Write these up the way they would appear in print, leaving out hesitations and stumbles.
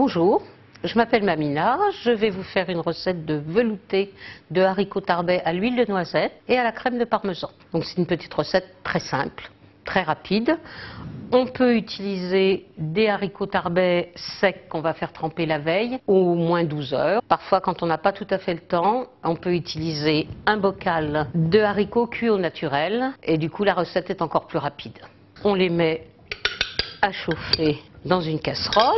Bonjour, je m'appelle Mamina, je vais vous faire une recette de velouté de haricots tarbais à l'huile de noisette et à la crème de parmesan. Donc c'est une petite recette très simple, très rapide. On peut utiliser des haricots tarbais secs qu'on va faire tremper la veille, au moins 12 heures. Parfois, quand on n'a pas tout à fait le temps, on peut utiliser un bocal de haricots cuits au naturel et du coup la recette est encore plus rapide. On les met à chauffer dans une casserole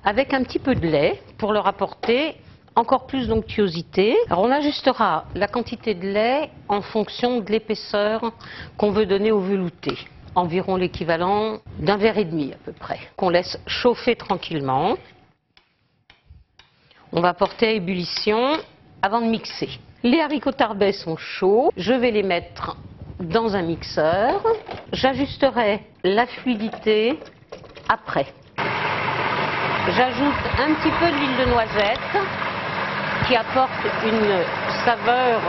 avec un petit peu de lait pour leur apporter encore plus d'onctuosité. Alors on ajustera la quantité de lait en fonction de l'épaisseur qu'on veut donner au velouté. Environ l'équivalent d'un verre et demi à peu près, qu'on laisse chauffer tranquillement. On va porter à ébullition avant de mixer. Les haricots tarbais sont chauds, je vais les mettre dans un mixeur. J'ajusterai la fluidité après. J'ajoute un petit peu d'huile de noisette qui apporte une saveur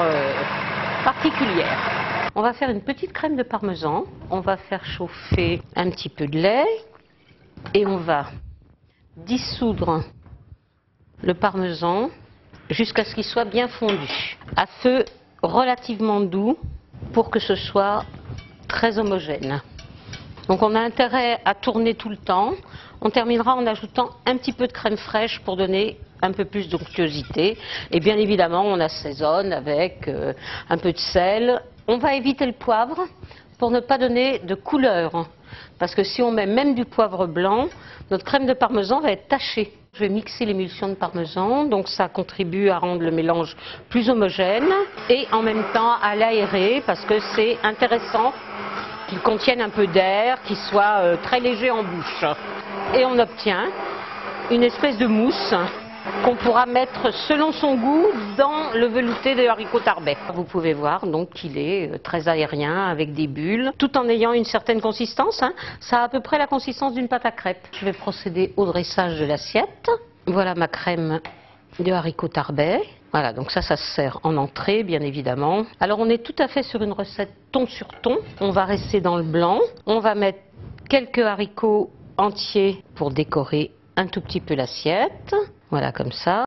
particulière. On va faire une petite crème de parmesan. On va faire chauffer un petit peu de lait et on va dissoudre le parmesan jusqu'à ce qu'il soit bien fondu, à feu relativement doux pour que ce soit très homogène. Donc on a intérêt à tourner tout le temps. On terminera en ajoutant un petit peu de crème fraîche pour donner un peu plus d'onctuosité. Et bien évidemment, on assaisonne avec un peu de sel. On va éviter le poivre pour ne pas donner de couleur. Parce que si on met même du poivre blanc, notre crème de parmesan va être tachée. Je vais mixer l'émulsion de parmesan, donc ça contribue à rendre le mélange plus homogène et en même temps à l'aérer parce que c'est intéressant qu'il contienne un peu d'air, qu'il soit très léger en bouche. Et on obtient une espèce de mousse qu'on pourra mettre selon son goût dans le velouté de haricots tarbais. Vous pouvez voir donc qu'il est très aérien avec des bulles, tout en ayant une certaine consistance. Ça a à peu près la consistance d'une pâte à crêpes. Je vais procéder au dressage de l'assiette. Voilà ma crème de haricots tarbais. Voilà, donc ça se sert en entrée, bien évidemment. Alors on est tout à fait sur une recette ton sur ton. On va rester dans le blanc. On va mettre quelques haricots entiers pour décorer un tout petit peu l'assiette. Voilà, comme ça.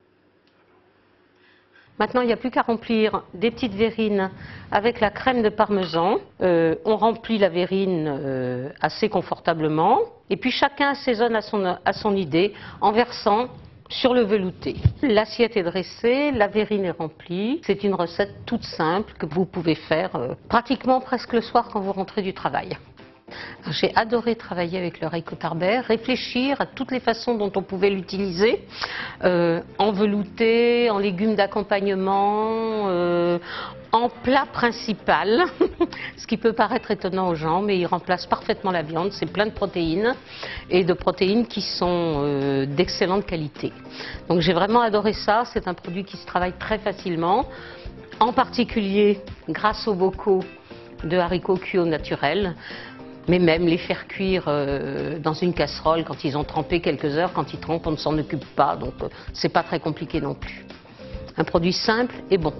Maintenant, il n'y a plus qu'à remplir des petites verrines avec la crème de parmesan. On remplit la verrine assez confortablement. Et puis chacun assaisonne à son idée en versant sur le velouté. L'assiette est dressée, la verrine est remplie. C'est une recette toute simple que vous pouvez faire pratiquement presque le soir quand vous rentrez du travail. J'ai adoré travailler avec le haricot tarbais, réfléchir à toutes les façons dont on pouvait l'utiliser, en velouté, en légumes d'accompagnement, en plat principal, ce qui peut paraître étonnant aux gens, mais il remplace parfaitement la viande, c'est plein de protéines, et de protéines qui sont d'excellente qualité. Donc j'ai vraiment adoré ça, c'est un produit qui se travaille très facilement, en particulier grâce aux bocaux de haricots cuits au naturel. Mais même les faire cuire dans une casserole quand ils ont trempé quelques heures, quand ils trempent, on ne s'en occupe pas, donc c'est pas très compliqué non plus. Un produit simple et bon.